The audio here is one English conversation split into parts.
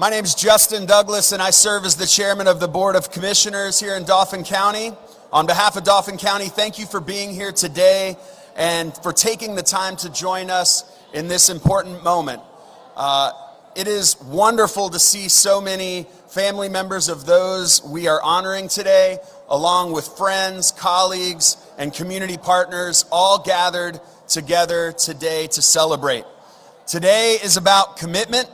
My name is Justin Douglas, and I serve as the chairman of the Board of Commissioners here in Dauphin County. On behalf of Dauphin County, thank you for being here today and for taking the time to join us in this important moment. It is wonderful to see so many family members of those we are honoring today, along with friends, colleagues, and community partners, all gathered together today to celebrate. Today is about commitment.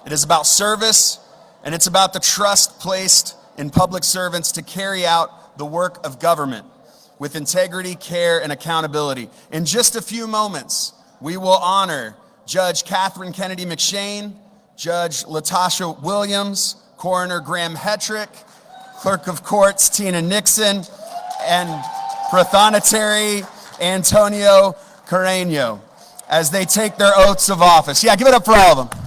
It is about service, and it's about the trust placed in public servants to carry out the work of government with integrity, care, and accountability. In just a few moments, we will honor Judge Catherine Kennedy McShane, Judge Latasha Williams, Coroner Graham Hetrick, Clerk of Courts Tina Nixon, and Prothonotary Antonio Carreño as they take their oaths of office. Yeah, give it up for all of them.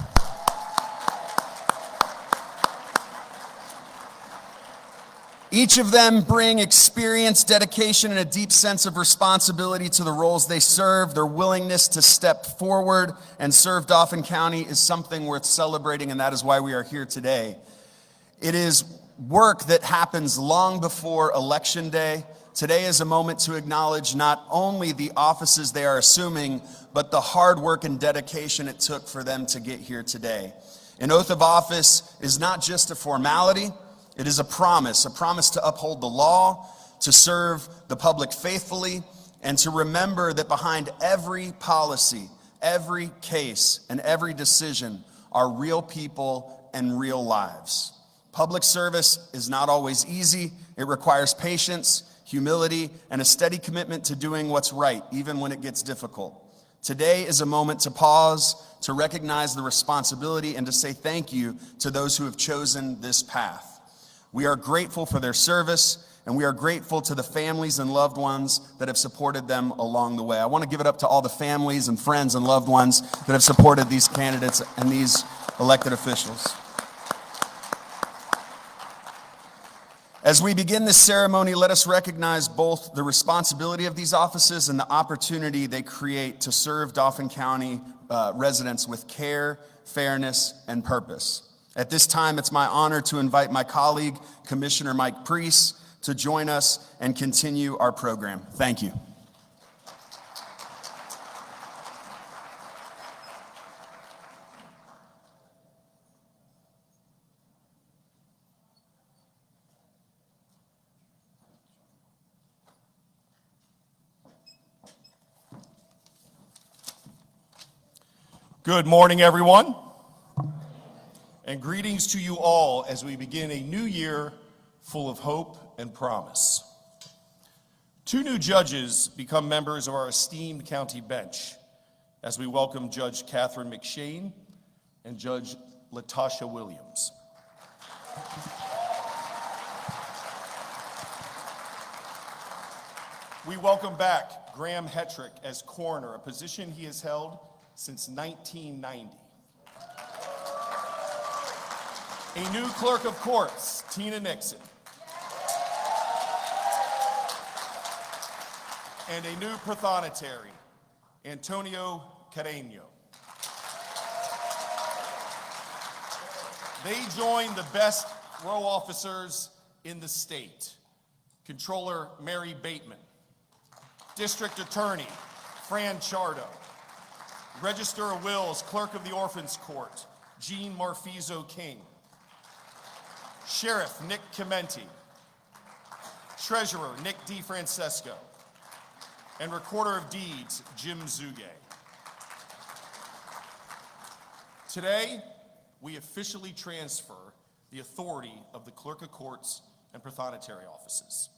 Each of them bring experience, dedication, and a deep sense of responsibility to the roles they serve. Their willingness to step forward and serve Dauphin County is something worth celebrating, and that is why we are here today. It is work that happens long before Election Day. Today is a moment to acknowledge not only the offices they are assuming, but the hard work and dedication it took for them to get here today. An oath of office is not just a formality. It is a promise to uphold the law, to serve the public faithfully, and to remember that behind every policy, every case, and every decision are real people and real lives. Public service is not always easy. It requires patience, humility, and a steady commitment to doing what's right, even when it gets difficult. Today is a moment to pause, to recognize the responsibility, and to say thank you to those who have chosen this path. We are grateful for their service, and we are grateful to the families and loved ones that have supported them along the way. I want to give it up to all the families and friends and loved ones that have supported these candidates and these elected officials. As we begin this ceremony, let us recognize both the responsibility of these offices and the opportunity they create to serve Dauphin County residents with care, fairness, and purpose. At this time, it's my honor to invite my colleague, Commissioner Mike Priest, to join us and continue our program. Thank you. Good morning, everyone. And greetings to you all as we begin a new year full of hope and promise. 2 new judges become members of our esteemed county bench as we welcome Judge Catherine McShane and Judge Latasha Williams. We welcome back Graham Hetrick as coroner, a position he has held since 1990. A new clerk of courts, Tina Nixon. And a new prothonotary, Antonio Carreño. They join the best row officers in the state. Controller Mary Bateman, District Attorney Fran Chardo, Register of Wills, Clerk of the Orphans Court, Jean Marfizo King, Sheriff Nick Chimenti, Treasurer Nick DeFrancesco, and Recorder of Deeds Jim Zugay. Today, we officially transfer the authority of the Clerk of Courts and Prothonotary offices.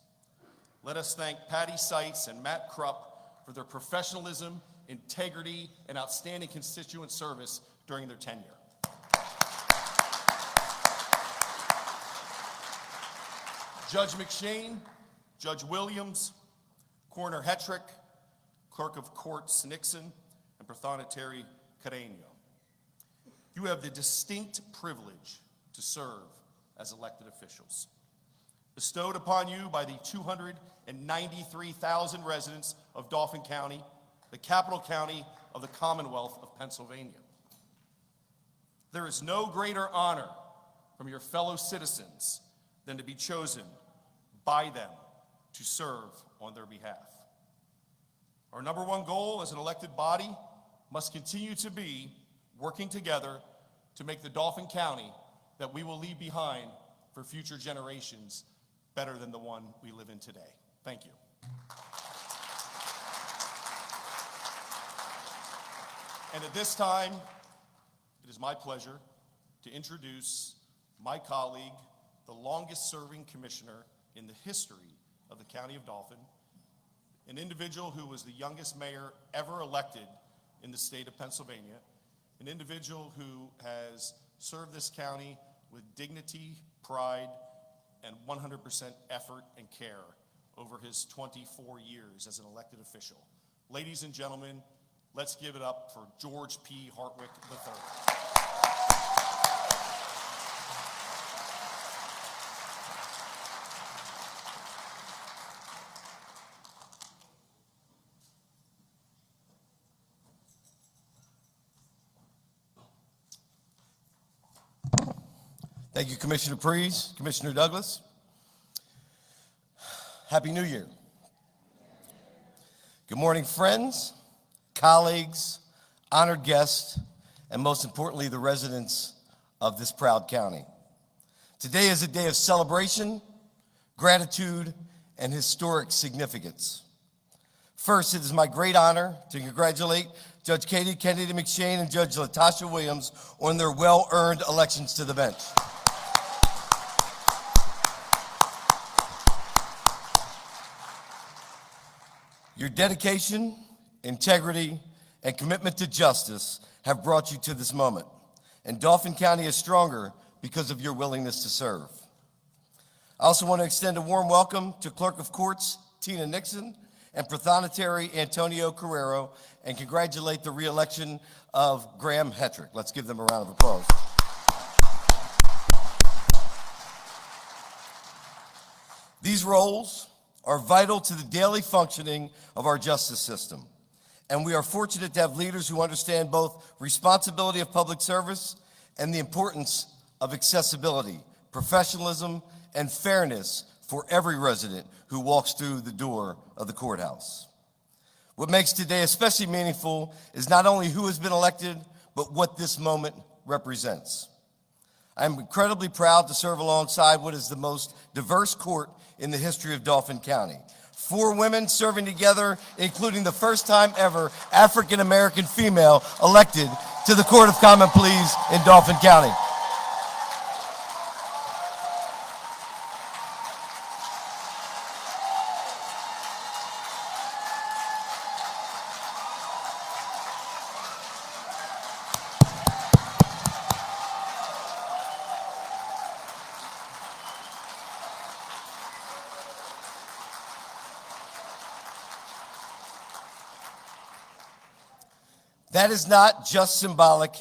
Let us thank Patty Seitz and Matt Krupp for their professionalism, integrity, and outstanding constituent service during their tenure. Judge McShane, Judge Williams, Coroner Hetrick, Clerk of Courts Nixon, and Prothonotary Carreño. You have the distinct privilege to serve as elected officials, bestowed upon you by the 293,000 residents of Dauphin County, the capital county of the Commonwealth of Pennsylvania. There is no greater honor from your fellow citizens than to be chosen by them to serve on their behalf. Our number one goal as an elected body must continue to be working together to make the Dauphin County that we will leave behind for future generations better than the one we live in today. Thank you. And at this time, it is my pleasure to introduce my colleague, the longest-serving commissioner in the history of the County of Dauphin, an individual who was the youngest mayor ever elected in the state of Pennsylvania, an individual who has served this county with dignity, pride, and 100% effort and care over his 24 years as an elected official. Ladies and gentlemen, let's give it up for George P. Hartwick III. Thank you, Commissioner Prees, Commissioner Douglas. Happy New Year. Good morning, friends, colleagues, honored guests, and most importantly, the residents of this proud county. Today is a day of celebration, gratitude, and historic significance. First, it is my great honor to congratulate Judge Katie Kennedy McShane and Judge Latasha Williams on their well-earned elections to the bench. Your dedication, integrity, and commitment to justice have brought you to this moment, and Dauphin County is stronger because of your willingness to serve. I also want to extend a warm welcome to Clerk of Courts Tina Nixon and Prothonotary Antonio Carrero, and congratulate the re-election of Graham Hetrick. Let's give them a round of applause. These roles are vital to the daily functioning of our justice system, and we are fortunate to have leaders who understand both responsibility of public service and the importance of accessibility, professionalism, and fairness for every resident who walks through the door of the courthouse. What makes today especially meaningful is not only who has been elected, but what this moment represents. I'm incredibly proud to serve alongside what is the most diverse court in the history of Dauphin County. 4 women serving together, including the first time ever African-American female elected to the Court of Common Pleas in Dauphin County. That is not just symbolic,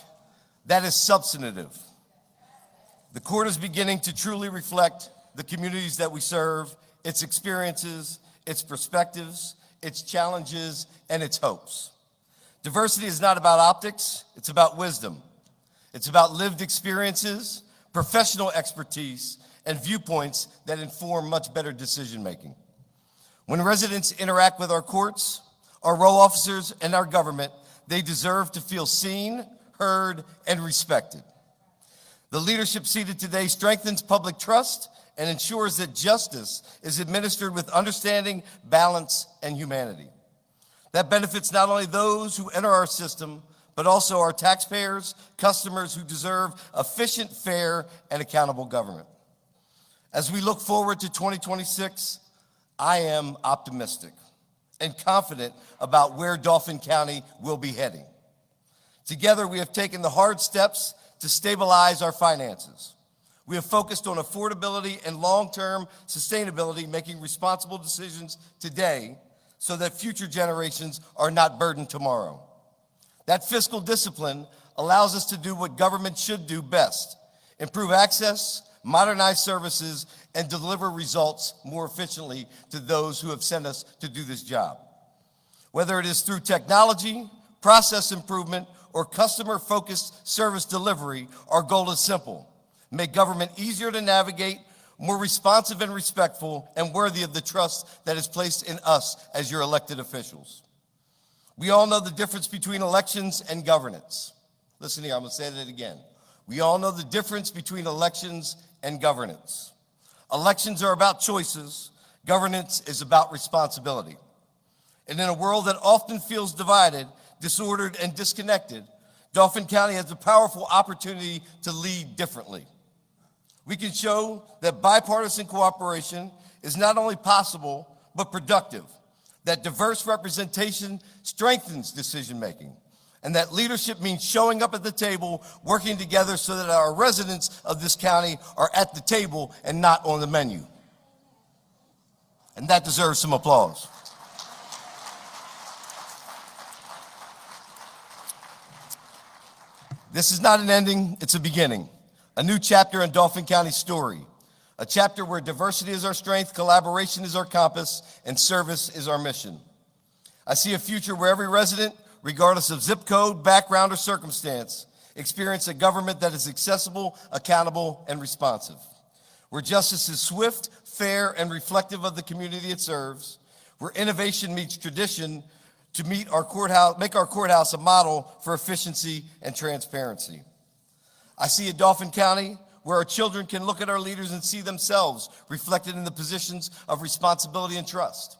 that is substantive. The court is beginning to truly reflect the communities that we serve, its experiences, its perspectives, its challenges, and its hopes. Diversity is not about optics, it's about wisdom. It's about lived experiences, professional expertise, and viewpoints that inform much better decision-making. When residents interact with our courts, our row officers, and our government, they deserve to feel seen, heard, and respected. The leadership seated today strengthens public trust and ensures that justice is administered with understanding, balance, and humanity. That benefits not only those who enter our system, but also our taxpayers, customers who deserve efficient, fair, and accountable government. As we look forward to 2026, I am optimistic and confident about where Dauphin County will be heading. Together, we have taken the hard steps to stabilize our finances. We have focused on affordability and long-term sustainability, making responsible decisions today so that future generations are not burdened tomorrow. That fiscal discipline allows us to do what government should do best: improve access, modernize services, and deliver results more efficiently to those who have sent us to do this job. Whether it is through technology, process improvement, or customer-focused service delivery, our goal is simple: make government easier to navigate, more responsive and respectful, and worthy of the trust that is placed in us as your elected officials. We all know the difference between elections and governance. Listen here, I'm going to say that again. We all know the difference between elections and governance. Elections are about choices. Governance is about responsibility. And in a world that often feels divided, disordered, and disconnected, Dauphin County has a powerful opportunity to lead differently. We can show that bipartisan cooperation is not only possible, but productive, that diverse representation strengthens decision-making, and that leadership means showing up at the table, working together so that our residents of this county are at the table and not on the menu. And that deserves some applause. This is not an ending, it's a beginning. A new chapter in Dauphin County's story. A chapter where diversity is our strength, collaboration is our compass, and service is our mission. I see a future where every resident, regardless of zip code, background, or circumstance, experience a government that is accessible, accountable, and responsive. Where justice is swift, fair, and reflective of the community it serves. Where innovation meets tradition to make our courthouse a model for efficiency and transparency. I see a Dauphin County where our children can look at our leaders and see themselves reflected in the positions of responsibility and trust.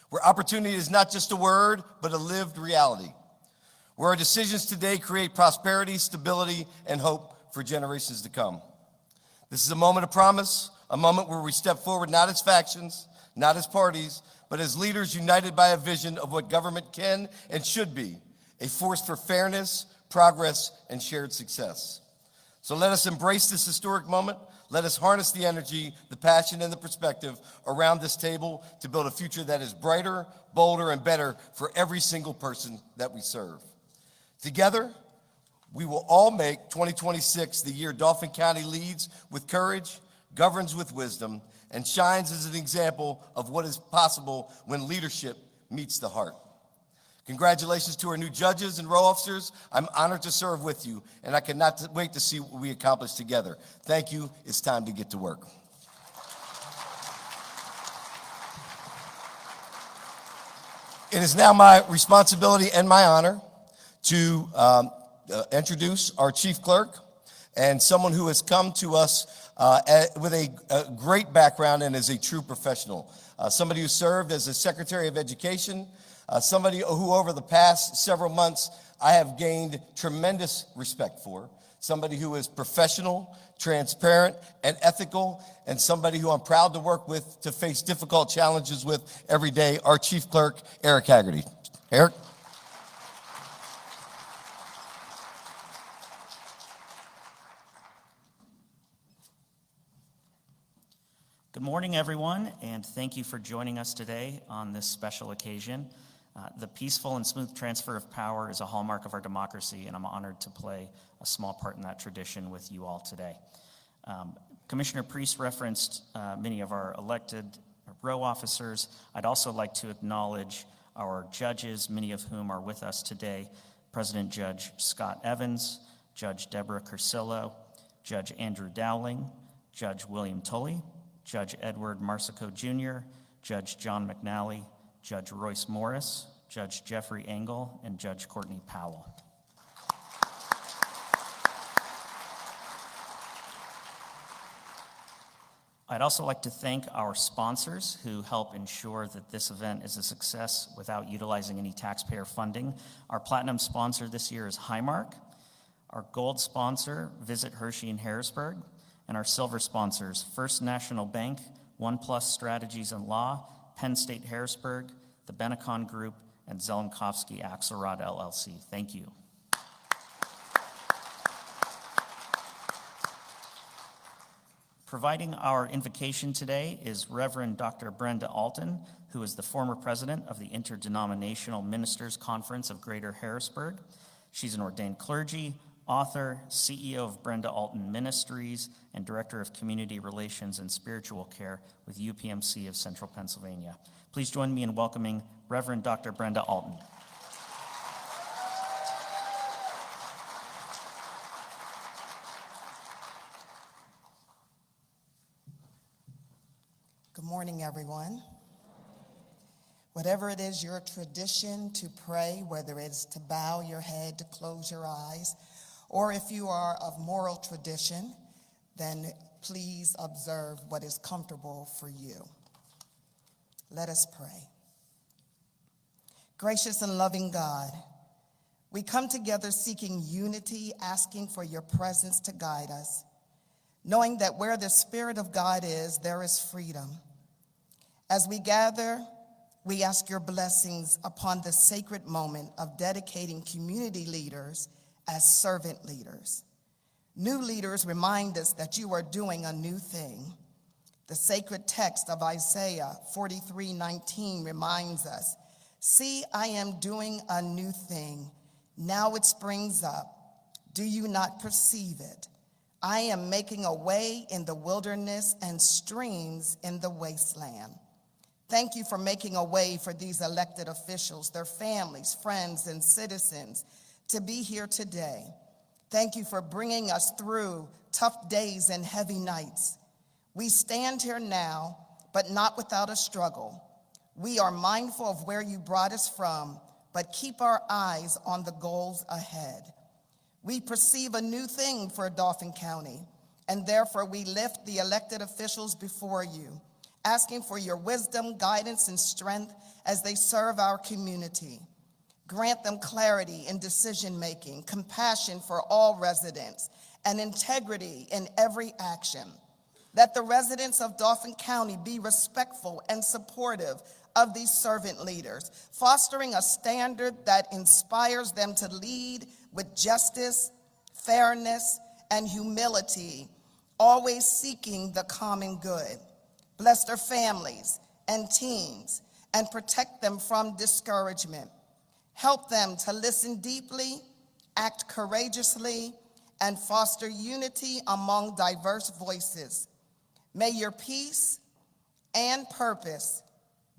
Where opportunity is not just a word, but a lived reality. Where our decisions today create prosperity, stability, and hope for generations to come. This is a moment of promise, a moment where we step forward not as factions, not as parties, but as leaders united by a vision of what government can and should be, a force for fairness, progress, and shared success. So let us embrace this historic moment. Let us harness the energy, the passion, and the perspective around this table to build a future that is brighter, bolder, and better for every single person that we serve. Together, we will all make 2026 the year Dauphin County leads with courage, governs with wisdom, and shines as an example of what is possible when leadership meets the heart. Congratulations to our new judges and row officers. I'm honored to serve with you, and I cannot wait to see what we accomplish together. Thank you. It's time to get to work. It is now my responsibility and my honor to introduce our chief clerk and someone who has come to us with a great background and is a true professional. Somebody who served as a Secretary of Education, somebody who over the past several months I have gained tremendous respect for, somebody who is professional, transparent, and ethical, and somebody who I'm proud to work with to face difficult challenges with every day, our Chief Clerk, Eric Haggerty. Eric? Good morning, everyone, and thank you for joining us today on this special occasion. The peaceful and smooth transfer of power is a hallmark of our democracy, and I'm honored to play a small part in that tradition with you all today. Commissioner Priest referenced many of our elected row officers. I'd also like to acknowledge our judges, many of whom are with us today: President Judge Scott Evans, Judge Deborah Cursillo, Judge Andrew Dowling, Judge William Tully, Judge Edward Marsico Jr., Judge John McNally, Judge Royce Morris, Judge Jeffrey Engel, and Judge Courtney Powell. I'd also like to thank our sponsors who help ensure that this event is a success without utilizing any taxpayer funding. Our platinum sponsor this year is Highmark. Our gold sponsor, Visit Hershey in Harrisburg. And our silver sponsors, First National Bank, OnePlus Strategies and Law, Penn State Harrisburg, the Benecon Group, and Zelenkovsky Axelrod LLC. Thank you. Providing our invocation today is Reverend Dr. Brenda Alton, who is the former president of the Interdenominational Ministers Conference of Greater Harrisburg. She's an ordained clergy, author, CEO of Brenda Alton Ministries, and Director of Community Relations and Spiritual Care with UPMC of Central Pennsylvania. Please join me in welcoming Reverend Dr. Brenda Alton. morning, everyone. Whatever it is your tradition to pray, whether it's to bow your head, to close your eyes, or if you are of moral tradition, then please observe what is comfortable for you. Let us pray. Gracious and loving God, we come together seeking unity, asking for your presence to guide us, knowing that where the Spirit of God is, there is freedom. As we gather, we ask your blessings upon the sacred moment of dedicating community leaders as servant leaders. New leaders remind us that you are doing a new thing. The sacred text of Isaiah 43:19 reminds us, "See, I am doing a new thing. Now it springs up. Do you not perceive it? I am making a way in the wilderness and streams in the wasteland." Thank you for making a way for these elected officials, their families, friends, and citizens to be here today. Thank you for bringing us through tough days and heavy nights. We stand here now, but not without a struggle. We are mindful of where you brought us from, but keep our eyes on the goals ahead. We perceive a new thing for Dauphin County, and therefore we lift the elected officials before you, asking for your wisdom, guidance, and strength as they serve our community. Grant them clarity in decision-making, compassion for all residents, and integrity in every action. Let the residents of Dauphin County be respectful and supportive of these servant leaders, fostering a standard that inspires them to lead with justice, fairness, and humility, always seeking the common good. Bless their families and teams and protect them from discouragement. Help them to listen deeply, act courageously, and foster unity among diverse voices. May your peace and purpose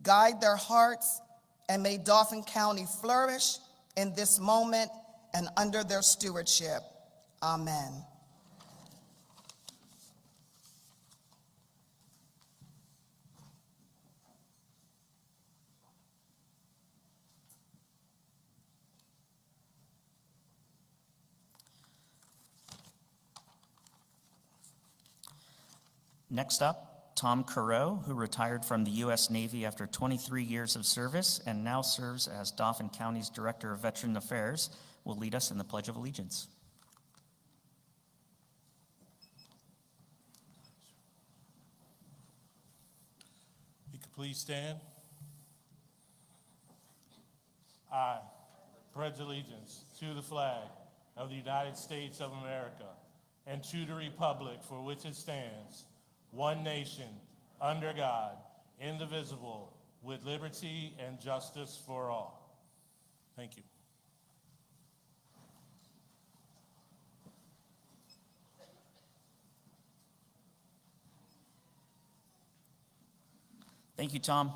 guide their hearts, and may Dauphin County flourish in this moment and under their stewardship. Amen. Next up, Tom Careau, who retired from the U.S. Navy after 23 years of service and now serves as Dauphin County's Director of Veteran Affairs, will lead us in the Pledge of Allegiance. You could please stand. I pledge allegiance to the flag of the United States of America and to the republic for which it stands, one nation, under God, indivisible, with liberty and justice for all. Thank you. Thank you, Tom.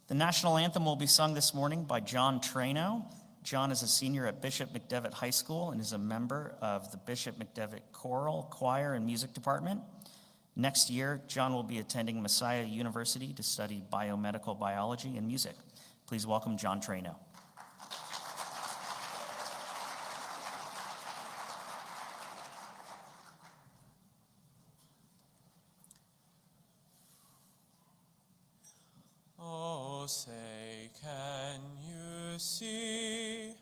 The national anthem will be sung this morning by John Traino. John is a senior at Bishop McDevitt High School and is a member of the Bishop McDevitt Choral, Choir, and Music Department. Next year, John will be attending Messiah University to study biomedical biology and music. Please welcome John Traino. Oh, say, can you see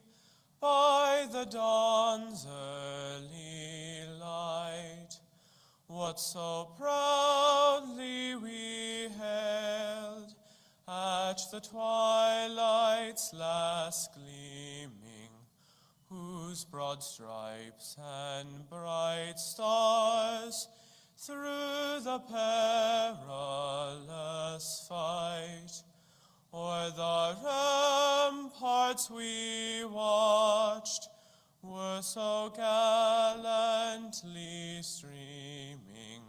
by the dawn's early light what so proudly we hailed at the twilight's last gleaming, whose broad stripes and bright stars through the perilous fight o'er the ramparts we watched were so gallantly streaming,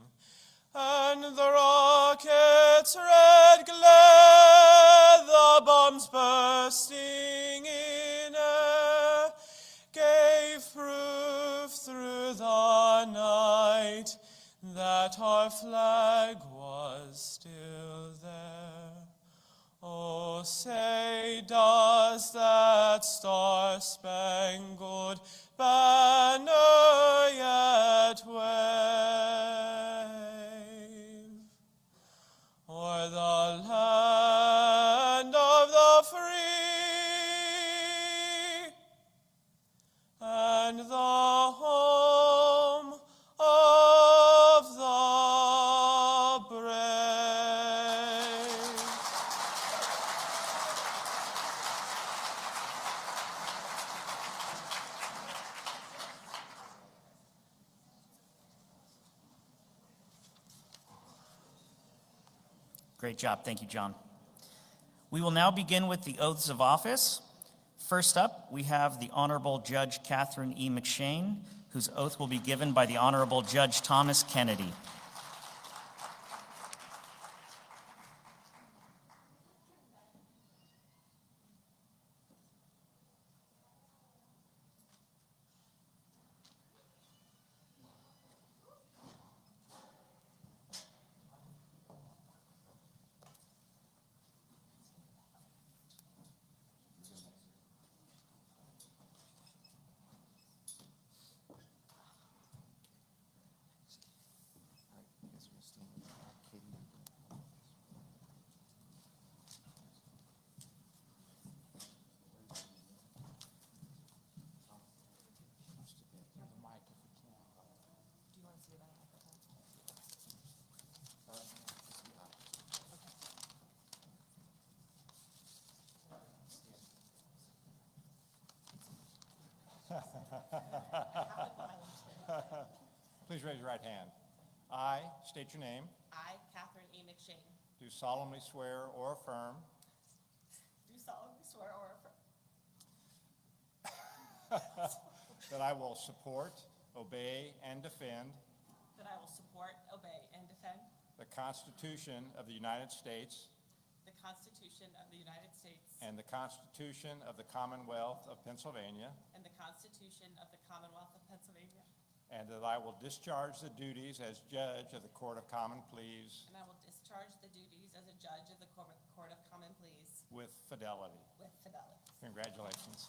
and the rocket's red glare, the bombs bursting in air, gave proof through the night that our flag was still there. say does that star-spangled banner yet wave o'er the land of the free and the home of the brave. Great job. Thank you, John. We will now begin with the oaths of office. First up, we have the Honorable Judge Catherine E. McShane, whose oath will be given by the Honorable Judge Thomas Kennedy. Please raise your right hand. I state your name, I, Catherine E. McShane, do solemnly swear or affirm do solemnly swear or affirm that I will support, obey, and defend that I will support, obey, and defend the Constitution of the United States the Constitution of the United States and the Constitution of the Commonwealth of Pennsylvania, and the Constitution of the Commonwealth of Pennsylvania, and that I will discharge the duties as judge of the Court of Common Pleas and I will discharge the duties as a judge of the Court of Common Pleas with fidelity. with fidelity. Congratulations.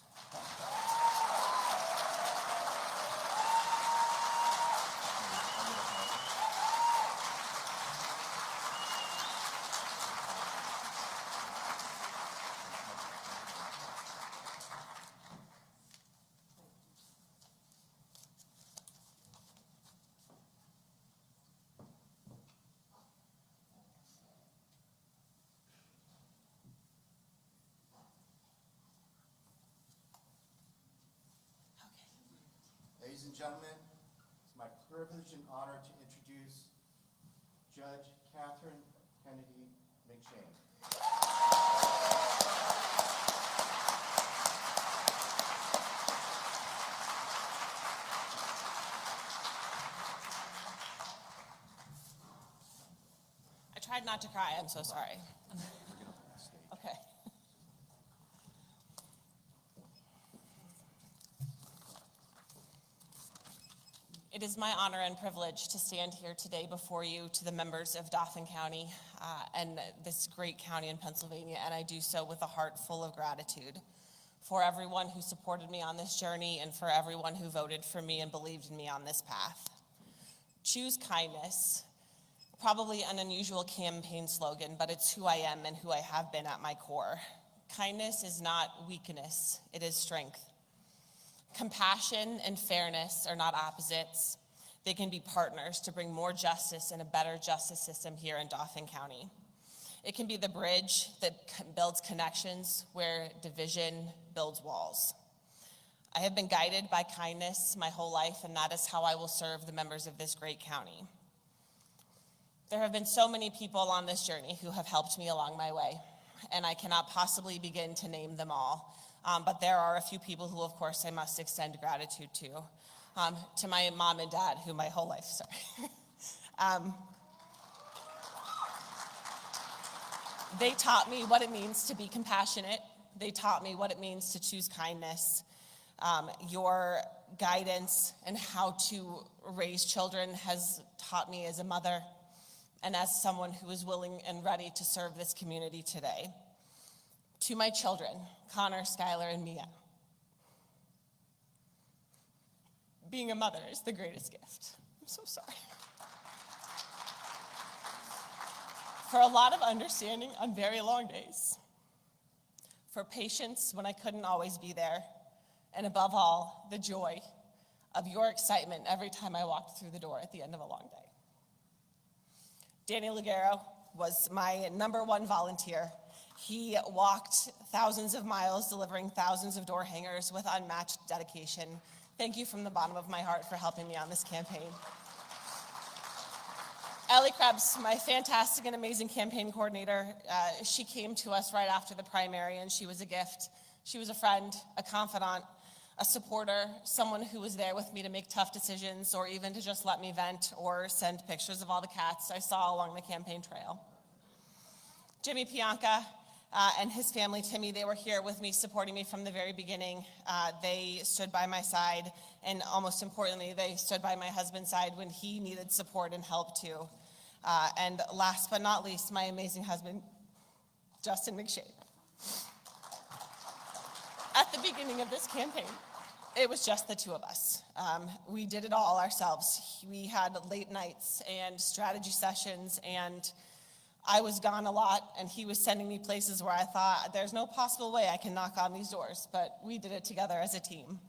Ladies and gentlemen, it's my privilege and honor to introduce Judge Catherine Kennedy McShane. I tried not to cry. I'm so sorry. Okay. It is my honor and privilege to stand here today before you, to the members of Dauphin County and this great county in Pennsylvania, and I do so with a heart full of gratitude for everyone who supported me on this journey and for everyone who voted for me and believed in me on this path. Choose kindness, probably an unusual campaign slogan, but it's who I am and who I have been at my core. Kindness is not weakness, it is strength. Compassion and fairness are not opposites. They can be partners to bring more justice and a better justice system here in Dauphin County. It can be the bridge that builds connections where division builds walls. I have been guided by kindness my whole life, and that is how I will serve the members of this great county. There have been so many people on this journey who have helped me along my way, and I cannot possibly begin to name them all. But there are a few people who, of course, I must extend gratitude to my mom and dad, who my whole life, they taught me what it means to be compassionate. They taught me what it means to choose kindness. Your guidance and how to raise children has taught me as a mother and as someone who is willing and ready to serve this community today. To my children, Connor, Skylar, and Mia. Being a mother is the greatest gift. I'm so sorry. For a lot of understanding on very long days. For patience when I couldn't always be there. And above all, the joy of your excitement every time I walked through the door at the end of a long day. Danny Ligero was my #1 volunteer. He walked thousands of miles, delivering thousands of door hangers with unmatched dedication. Thank you from the bottom of my heart for helping me on this campaign. Ellie Krebs, my fantastic and amazing campaign coordinator, she came to us right after the primary, and she was a gift. She was a friend, a confidant, a supporter, someone who was there with me to make tough decisions, or even to just let me vent or send pictures of all the cats I saw along the campaign trail. Jimmy Pianca and his family, Timmy, they were here with me, supporting me from the very beginning. They stood by my side, and almost importantly, they stood by my husband's side when he needed support and help too. And last but not least, my amazing husband, Justin McShane. At the beginning of this campaign, it was just the two of us. We did it all ourselves. We had late nights and strategy sessions, and I was gone a lot, and he was sending me places where I thought, there's no possible way I can knock on these doors, but we did it together as a team.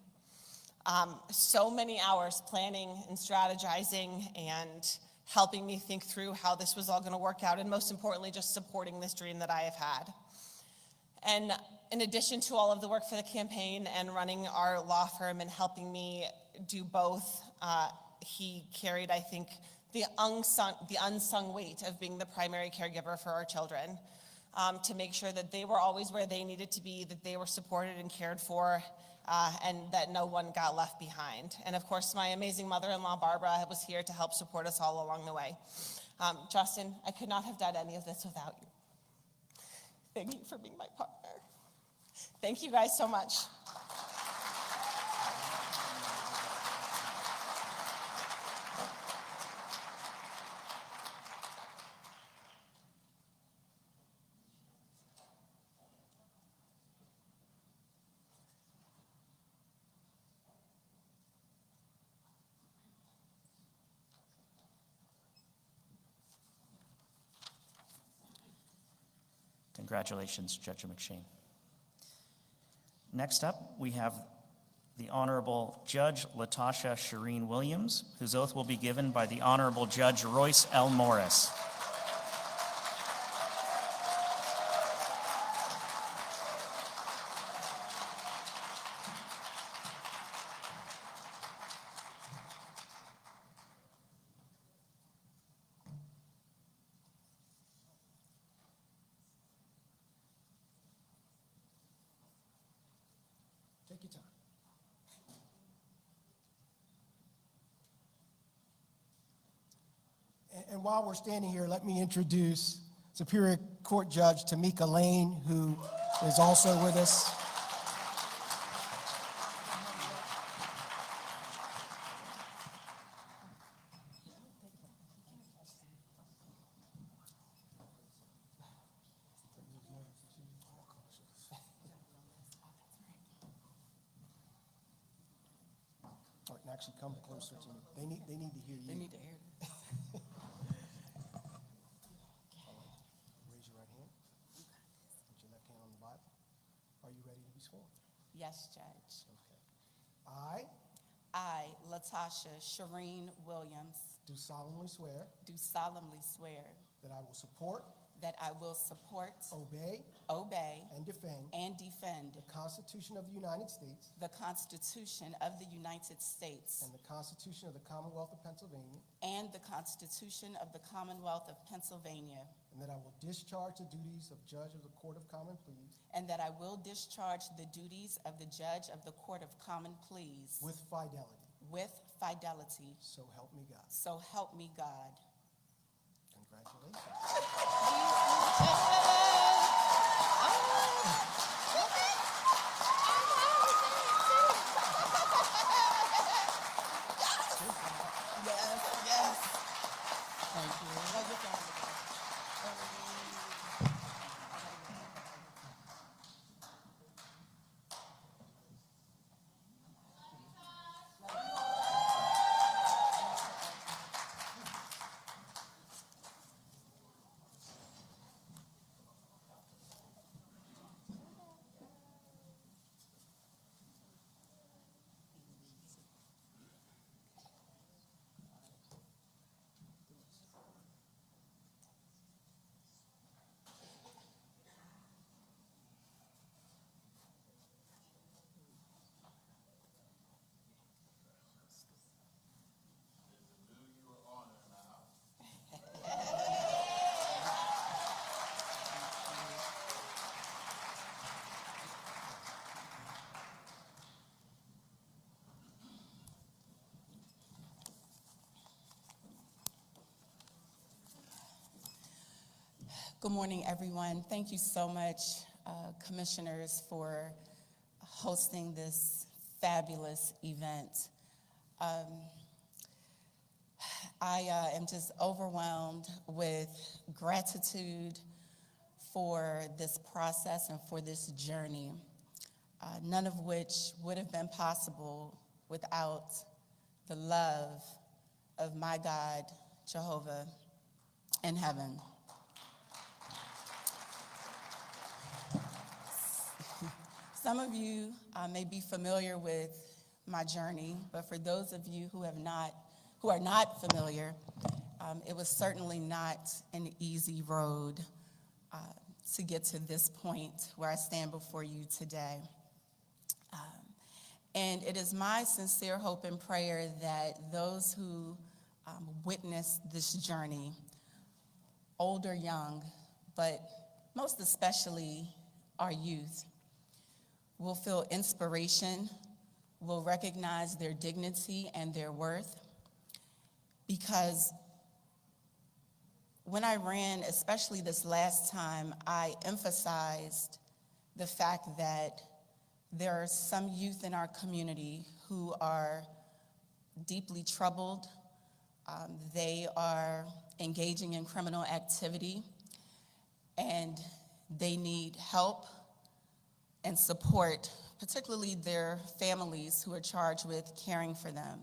So many hours planning and strategizing and helping me think through how this was all going to work out, and most importantly, just supporting this dream that I have had. And in addition to all of the work for the campaign and running our law firm and helping me do both, he carried, I think, the unsung weight of being the primary caregiver for our children, to make sure that they were always where they needed to be, that they were supported and cared for, and that no one got left behind. And of course, my amazing mother-in-law, Barbara, was here to help support us all along the way. Justin, I could not have done any of this without you. Thank you for being my partner. Thank you guys so much. Congratulations, Judge McShane. Next up, we have the Honorable Judge Latasha Shireen Williams, whose oath will be given by the Honorable Judge Royce L. Morris. Take your time. And while we're standing here, let me introduce Superior Court Judge Tamika Lane, who is also with us. All right, actually come closer to me. They need to hear you. They need to hear this. Raise your right hand. Put your left hand on the Bible. Are you ready to be sworn? Yes, Judge. Okay. I, Latasha Shireen Williams, Do solemnly swear do solemnly swear that I will support, that I will support, obey, obey, and defend and defend the Constitution of the United States the Constitution of the United States and the Constitution of the Commonwealth of Pennsylvania, and the Constitution of the Commonwealth of Pennsylvania, and that I will discharge the duties of Judge of the Court of Common Pleas and that I will discharge the duties of the Judge of the Court of Common Pleas with fidelity. with fidelity. So help me God. So help me God. Congratulations. Yes. Thank you. Good morning, everyone. Thank you so much, commissioners, for hosting this fabulous event. I am just overwhelmed with gratitude for this process and for this journey, none of which would have been possible without the love of my God, Jehovah, in heaven. Some of you may be familiar with my journey, but for those of you who are not familiar, it was certainly not an easy road to get to this point where I stand before you today. And it is my sincere hope and prayer that those who witness this journey, old or young, but most especially our youth, will feel inspiration, will recognize their dignity and their worth. Because when I ran, especially this last time, I emphasized the fact that there are some youth in our community who are deeply troubled. They are engaging in criminal activity, and they need help and support, particularly their families who are charged with caring for them.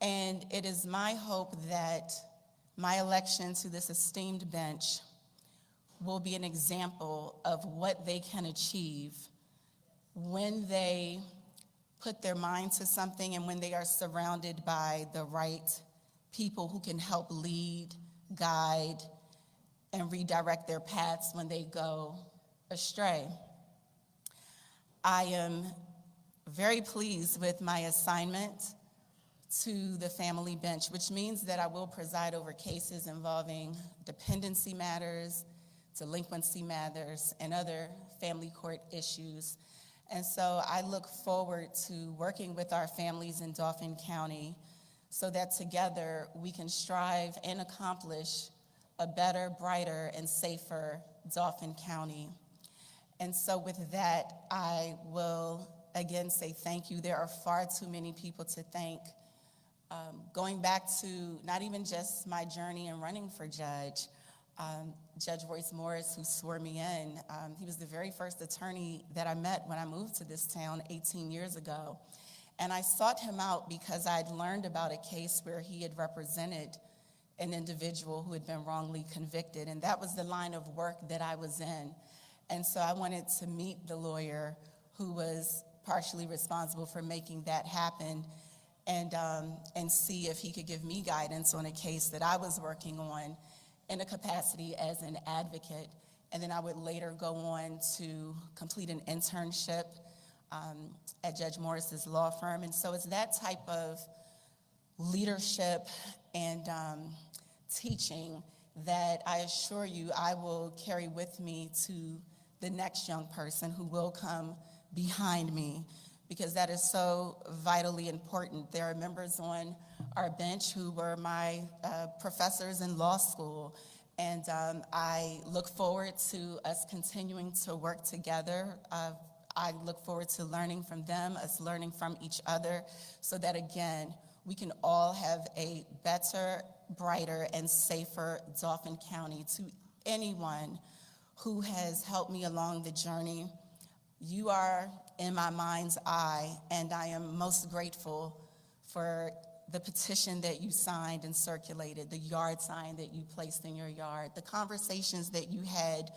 And it is my hope that my election to this esteemed bench will be an example of what they can achieve when they put their mind to something and when they are surrounded by the right people who can help lead, guide, and redirect their paths when they go astray. I am very pleased with my assignment to the family bench, which means that I will preside over cases involving dependency matters, delinquency matters, and other family court issues. And so I look forward to working with our families in Dauphin County so that together we can strive and accomplish a better, brighter, and safer Dauphin County. And so with that, I will again say thank you. There are far too many people to thank. Going back to not even just my journey in running for judge, Judge Royce Morris, who swore me in, he was the very first attorney that I met when I moved to this town 18 years ago. And I sought him out because I'd learned about a case where he had represented an individual who had been wrongly convicted, and that was the line of work that I was in. And so I wanted to meet the lawyer who was partially responsible for making that happen and see if he could give me guidance on a case that I was working on in a capacity as an advocate. And then I would later go on to complete an internship at Judge Morris's law firm. And so it's that type of leadership and teaching that I assure you I will carry with me to the next young person who will come behind me, because that is so vitally important. There are members on our bench who were my professors in law school, and I look forward to us continuing to work together. I look forward to learning from them, us learning from each other, so that again, we can all have a better, brighter, and safer Dauphin County. To anyone who has helped me along the journey, you are in my mind's eye, and I am most grateful for the petition that you signed and circulated, the yard sign that you placed in your yard, the conversations that you had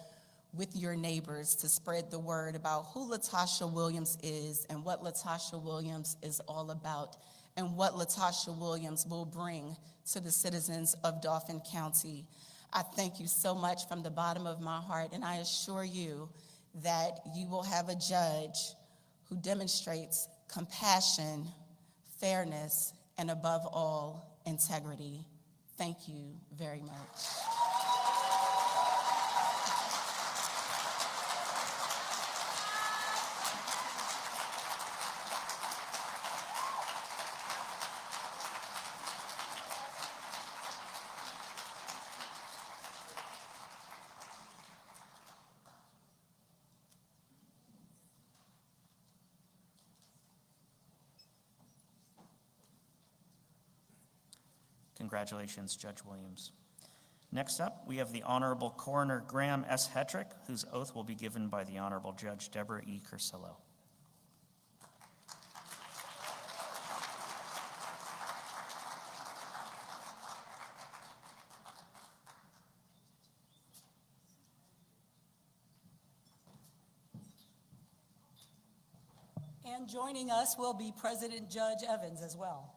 with your neighbors to spread the word about who Latasha Williams is and what Latasha Williams is all about and what Latasha Williams will bring to the citizens of Dauphin County. I thank you so much from the bottom of my heart, and I assure you that you will have a judge who demonstrates compassion, fairness, and above all, integrity. Thank you very much. Congratulations, Judge Williams. Next up, we have the Honorable Coroner Graham S. Hetrick, whose oath will be given by the Honorable Judge Deborah E. Cursillo. And joining us will be President Judge Evans as well.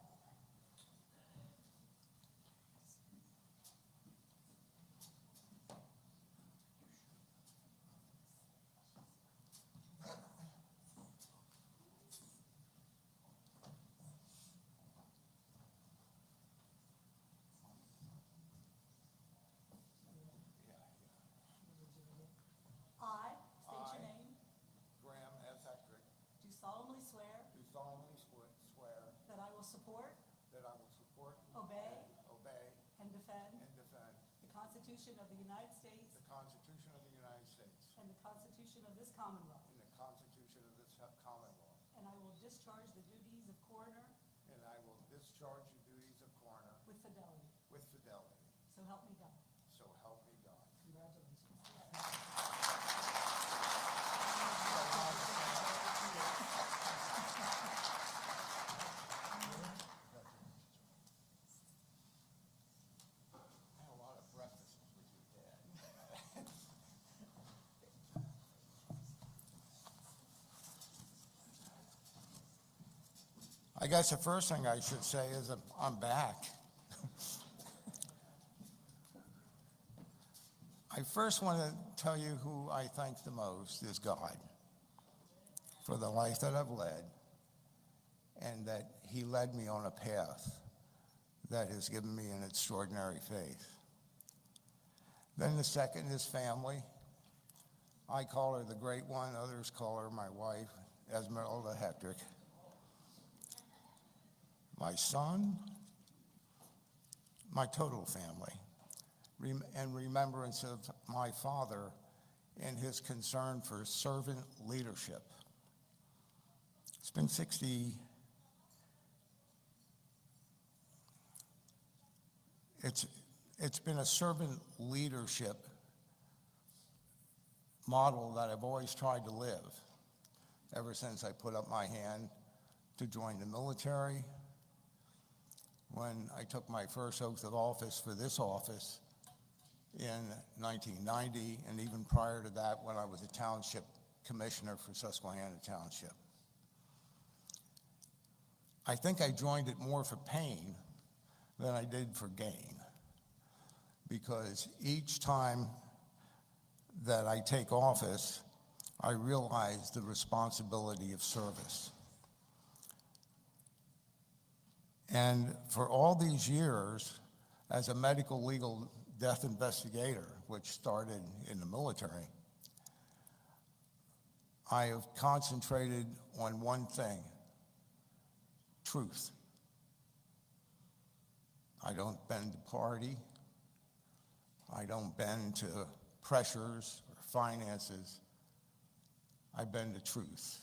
I state your name. Graham S. Hetrick, Do solemnly swear do solemnly swear that I will support, that I will support, obey, obey, and defend and defend the Constitution of the United States the Constitution of the United States and the Constitution of this Commonwealth. and the Constitution of this Commonwealth, And I will discharge the duties of coroner and I will discharge the duties of coroner with fidelity. with fidelity. So help me God. So help me God. Congratulations. I had a lot of breakfast with your dad. I guess the first thing I should say is I'm back. I first want to tell you who I thank the most is God for the life that I've led, and that He led me on a path that has given me an extraordinary faith. Then the second is family. I call her the Great One, others call her my wife, Esmeralda Hetrick. My son, my total family, and remembrance of my father and his concern for servant leadership. It's been 60, it's been a servant leadership model that I've always tried to live ever since I put up my hand to join the military. When I took my first oath of office for this office in 1990, and even prior to that when I was a township commissioner for Susquehanna Township. I think I joined it more for pain than I did for gain, because each time that I take office, I realize the responsibility of service. And for all these years, as a medical legal death investigator, which started in the military, I have concentrated on one thing: truth. I don't bend to party. I don't bend to pressures or finances. I bend to truth.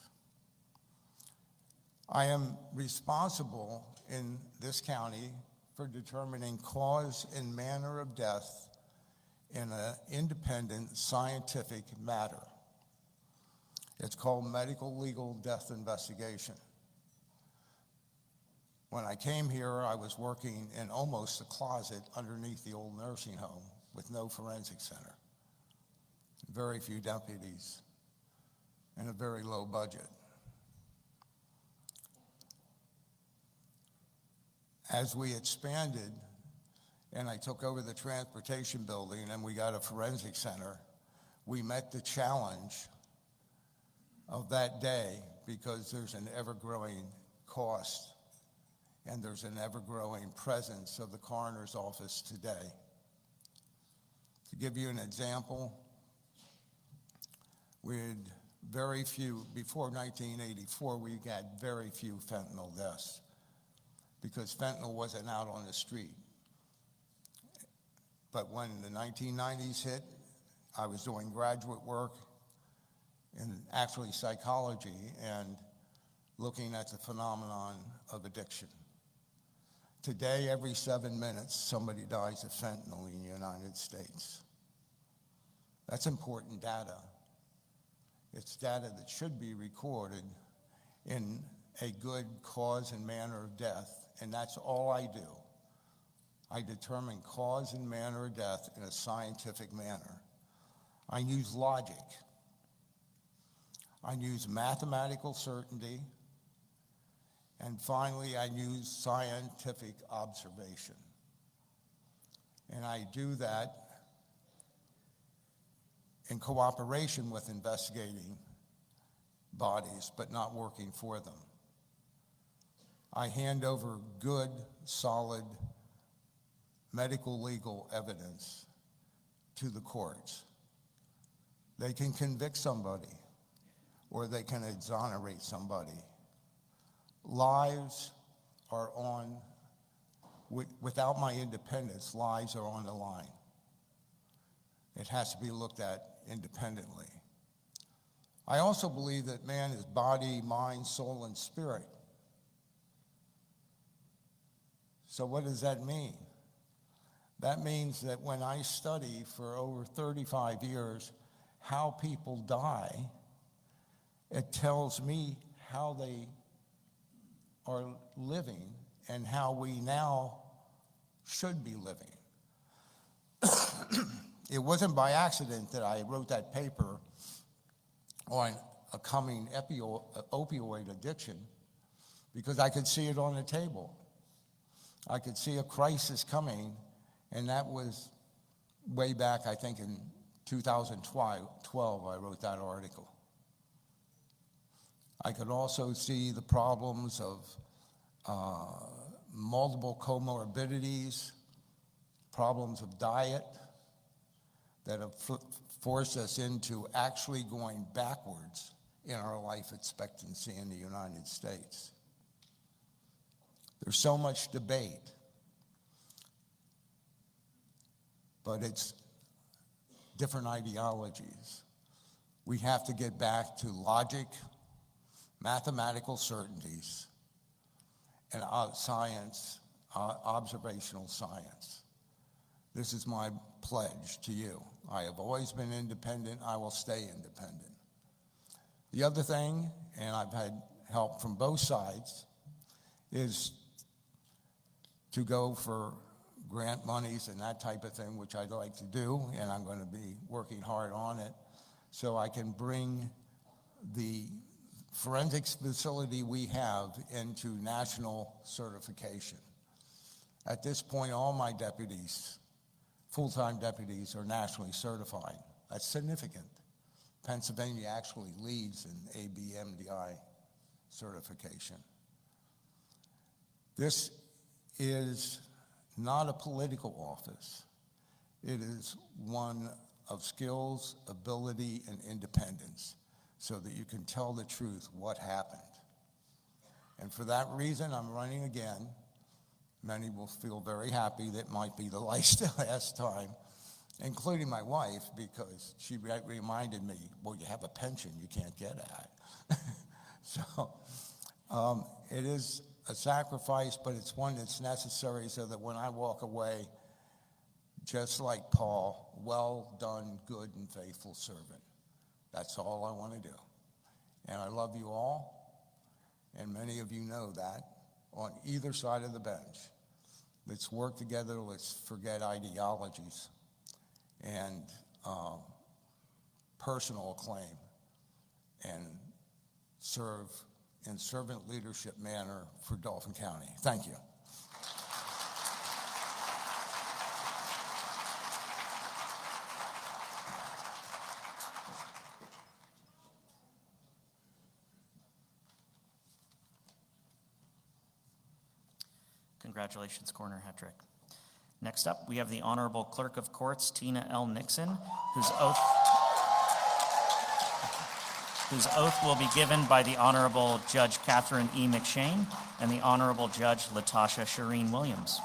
I am responsible in this county for determining cause and manner of death in an independent scientific matter. It's called medical legal death investigation. When I came here, I was working in almost a closet underneath the old nursing home with no forensic center, very few deputies, and a very low budget. As we expanded and I took over the transportation building and we got a forensic center, we met the challenge of that day, because there's an ever-growing cost and there's an ever-growing presence of the coroner's office today. To give you an example, we had very few, before 1984, we had very few fentanyl deaths, because fentanyl wasn't out on the street. But when the 1990s hit, I was doing graduate work in actually psychology and looking at the phenomenon of addiction. Today, every 7 minutes, somebody dies of fentanyl in the United States. That's important data. It's data that should be recorded in a good cause and manner of death, and that's all I do. I determine cause and manner of death in a scientific manner. I use logic. I use mathematical certainty. And finally, I use scientific observation. And I do that in cooperation with investigating bodies, but not working for them. I hand over good, solid medical legal evidence to the courts. They can convict somebody, or they can exonerate somebody. Lives are on, without my independence, lives are on the line. It has to be looked at independently. I also believe that man is body, mind, soul, and spirit. So what does that mean? That means that when I study for over 35 years how people die, it tells me how they are living and how we now should be living. It wasn't by accident that I wrote that paper on a coming opioid addiction, because I could see it on the table. I could see a crisis coming, and that was way back, I think in 2012, I wrote that article. I could also see the problems of multiple comorbidities, problems of diet that have forced us into actually going backwards in our life expectancy in the United States. There's so much debate, but it's different ideologies. We have to get back to logic, mathematical certainties, and science, observational science. This is my pledge to you. I have always been independent. I will stay independent. The other thing, and I've had help from both sides, is to go for grant monies and that type of thing, which I'd like to do, and I'm going to be working hard on it, so I can bring the forensics facility we have into national certification. At this point, all my deputies, full-time deputies, are nationally certified. That's significant. Pennsylvania actually leads in ABMDI certification. This is not a political office. It is one of skills, ability, and independence, so that you can tell the truth, what happened. And for that reason, I'm running again. Many will feel very happy that might be the last time, including my wife, because she reminded me, well, you have a pension you can't get at. So it is a sacrifice, but it's one that's necessary so that when I walk away, just like Paul, well done, good and faithful servant. That's all I want to do. And I love you all, and many of you know that, on either side of the bench. Let's work together, let's forget ideologies and personal acclaim, and serve in servant leadership manner for Dauphin County. Thank you. Congratulations, Coroner Hetrick. Next up, we have the Honorable Clerk of Courts, Tina L. Nixon, whose oath will be given by the Honorable Judge Catherine E. McShane and the Honorable Judge Latasha Shireen Williams.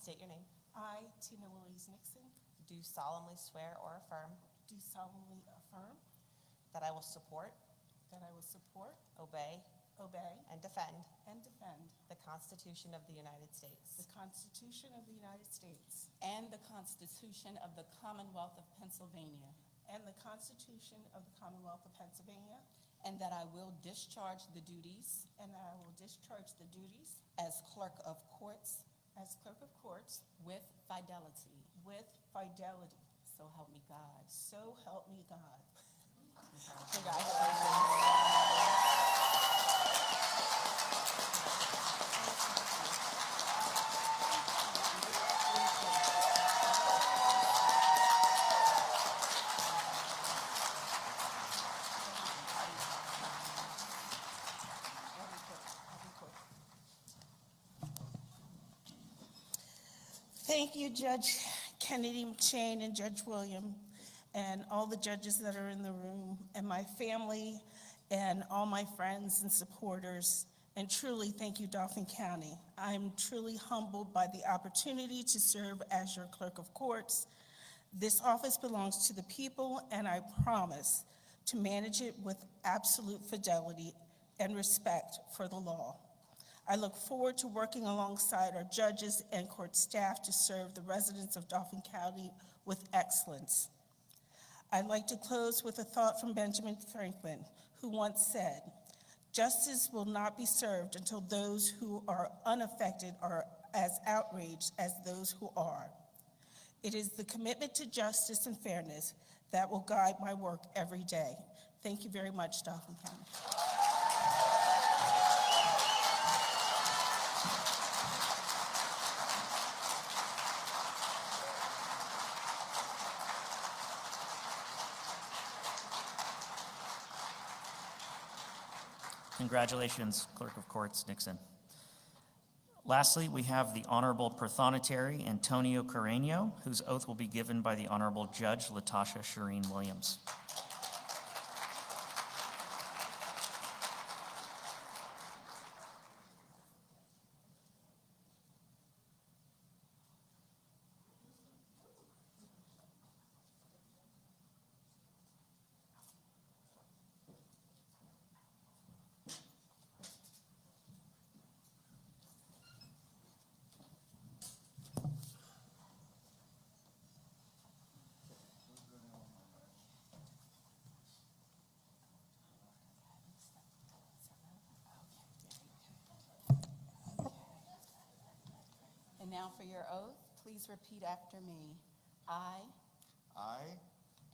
State your name. I, Tina Louise Nixon, Do solemnly swear or affirm do solemnly affirm that I will support, that I will support, obey, obey, and defend and defend the Constitution of the United States the Constitution of the United States and the Constitution of the Commonwealth of Pennsylvania, and the Constitution of the Commonwealth of Pennsylvania, and that I will discharge the duties and that I will discharge the duties as clerk of courts as clerk of courts with fidelity. with fidelity. So help me God. So help me God. Thank you, Judge Kennedy McShane and Judge William, and all the judges that are in the room, and my family, and all my friends and supporters. And truly, thank you, Dauphin County. I'm truly humbled by the opportunity to serve as your clerk of courts. This office belongs to the people, and I promise to manage it with absolute fidelity and respect for the law. I look forward to working alongside our judges and court staff to serve the residents of Dauphin County with excellence. I'd like to close with a thought from Benjamin Franklin, who once said, "Justice will not be served until those who are unaffected are as outraged as those who are." It is the commitment to justice and fairness that will guide my work every day. Thank you very much, Dauphin County. Congratulations, Clerk of Courts Nixon. Lastly, we have the Honorable Prothonotary Antonio Carreño, whose oath will be given by the Honorable Judge Latasha Shireen Williams. And now for your oath, please repeat after me. I,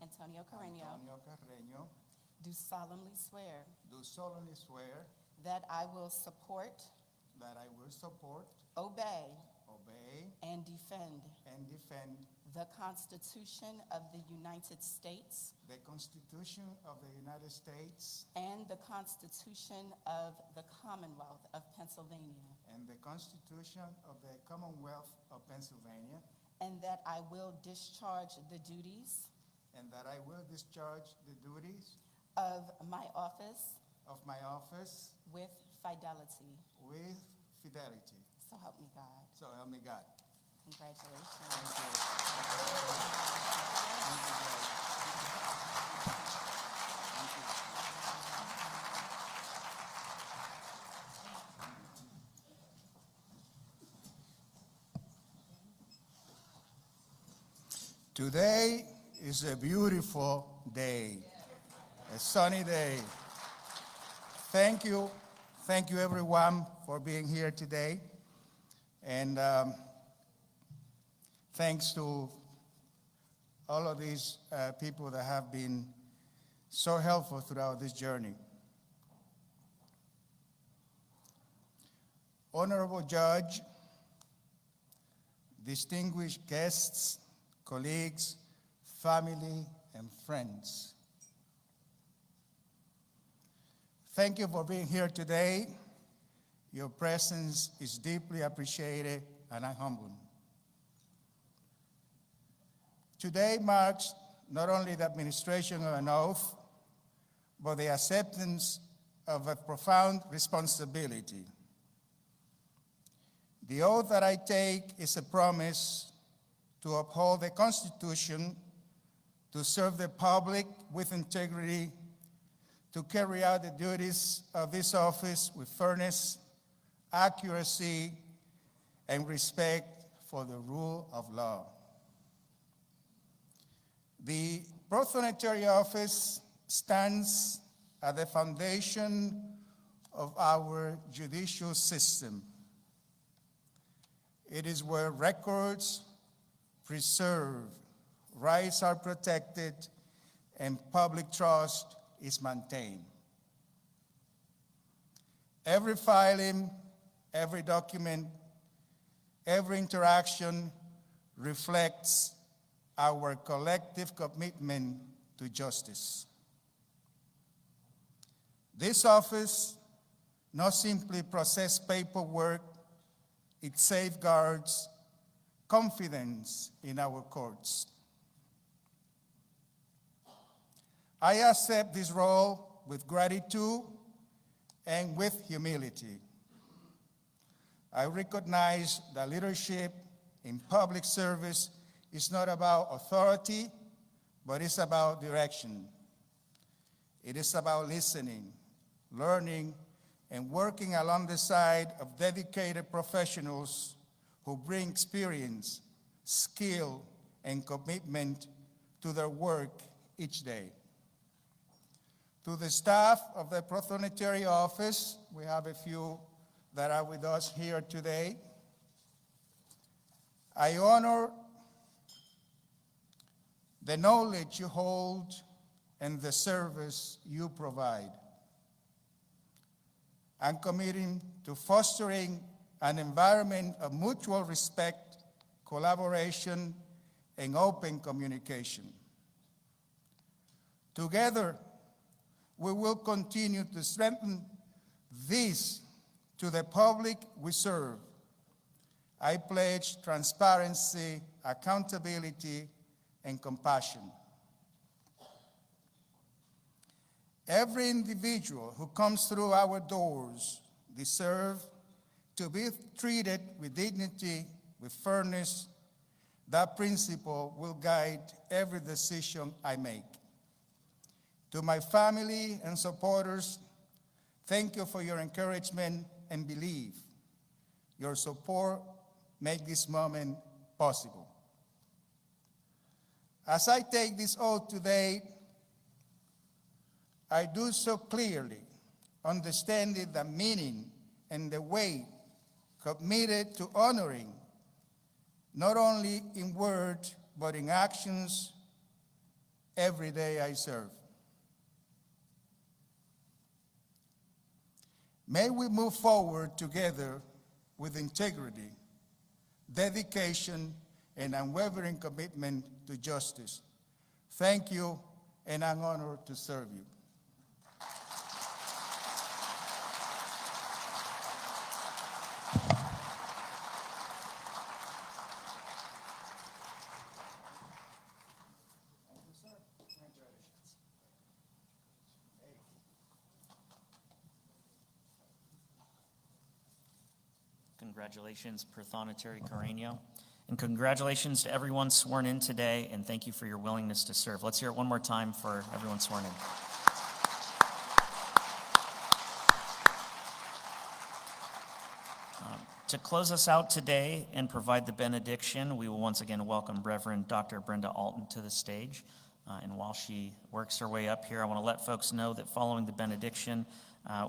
Antonio Carreño, Antonio Carreño, do solemnly swear do solemnly swear that I will support, that I will support, obey, obey, and defend and defend the Constitution of the United States the Constitution of the United States and the Constitution of the Commonwealth of Pennsylvania, and the Constitution of the Commonwealth of Pennsylvania, and that I will discharge the duties and that I will discharge the duties of my office of my office with fidelity. with fidelity. So help me God. So help me God. Congratulations. Thank you. Today is a beautiful day, a sunny day. Thank you everyone for being here today. And thanks to all of these people that have been so helpful throughout this journey. Honorable Judge, distinguished guests, colleagues, family, and friends. Thank you for being here today. Your presence is deeply appreciated, and I'm humbled. Today marks not only the administration of an oath, but the acceptance of a profound responsibility. The oath that I take is a promise to uphold the Constitution, to serve the public with integrity, to carry out the duties of this office with fairness, accuracy, and respect for the rule of law. The Prothonotary Office stands at the foundation of our judicial system. It is where records preserved, rights are protected, and public trust is maintained. Every filing, every document, every interaction reflects our collective commitment to justice. This office not simply processes paperwork, it safeguards confidence in our courts. I accept this role with gratitude and with humility. I recognize that leadership in public service is not about authority, but it's about direction. It is about listening, learning, and working along the side of dedicated professionals who bring experience, skill, and commitment to their work each day. To the staff of the Prothonotary Office, we have a few that are with us here today. I honor the knowledge you hold and the service you provide. I'm committing to fostering an environment of mutual respect, collaboration, and open communication. Together, we will continue to strengthen this to the public we serve. I pledge transparency, accountability, and compassion. Every individual who comes through our doors deserves to be treated with dignity, with fairness. That principle will guide every decision I make. To my family and supporters, thank you for your encouragement and belief. Your support makes this moment possible. As I take this oath today, I do so clearly, understanding the meaning and the weight, committed to honoring, not only in word, but in actions, every day I serve. May we move forward together with integrity, dedication, and unwavering commitment to justice. Thank you, and I'm honored to serve you. Congratulations, Prothonotary Carreño. And congratulations to everyone sworn in today, and thank you for your willingness to serve. Let's hear it one more time for everyone sworn in. To close us out today and provide the benediction, we will once again welcome Reverend Dr. Brenda Alton to the stage. And while she works her way up here, I want to let folks know that following the benediction,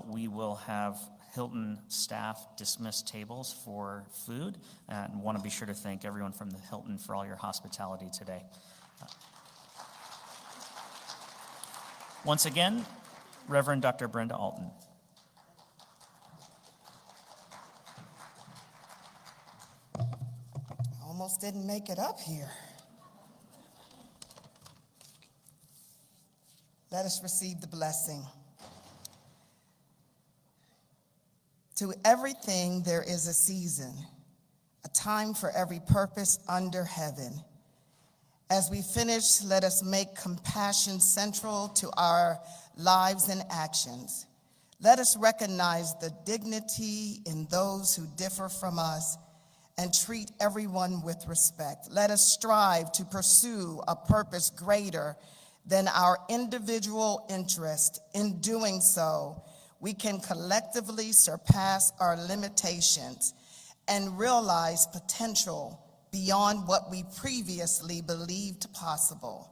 we will have Hilton staff dismiss tables for food, and want to be sure to thank everyone from the Hilton for all your hospitality today. Once again, Reverend Dr. Brenda Alton. Almost didn't make it up here. Let us receive the blessing. To everything there is a season, a time for every purpose under heaven. As we finish, let us make compassion central to our lives and actions. Let us recognize the dignity in those who differ from us and treat everyone with respect. Let us strive to pursue a purpose greater than our individual interest. In doing so, we can collectively surpass our limitations and realize potential beyond what we previously believed possible.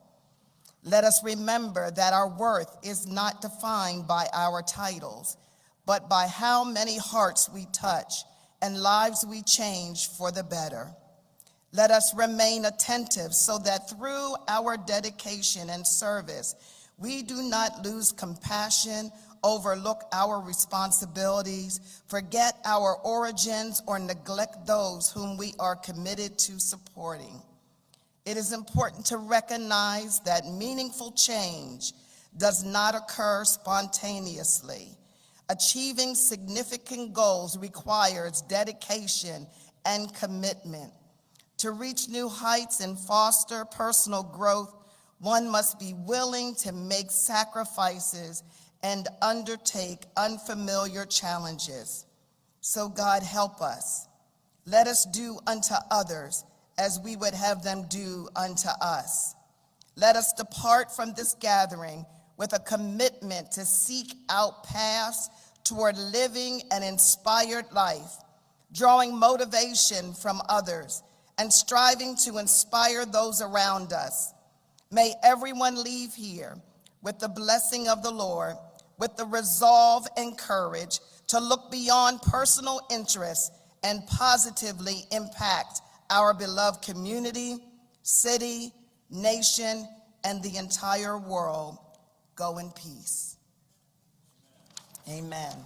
Let us remember that our worth is not defined by our titles, but by how many hearts we touch and lives we change for the better. Let us remain attentive so that through our dedication and service, we do not lose compassion, overlook our responsibilities, forget our origins, or neglect those whom we are committed to supporting. It is important to recognize that meaningful change does not occur spontaneously. Achieving significant goals requires dedication and commitment. To reach new heights and foster personal growth, one must be willing to make sacrifices and undertake unfamiliar challenges. So God help us. Let us do unto others as we would have them do unto us. Let us depart from this gathering with a commitment to seek out paths toward living an inspired life, drawing motivation from others, and striving to inspire those around us. May everyone leave here with the blessing of the Lord, with the resolve and courage to look beyond personal interests and positively impact our beloved community, city, nation, and the entire world. Go in peace. Amen.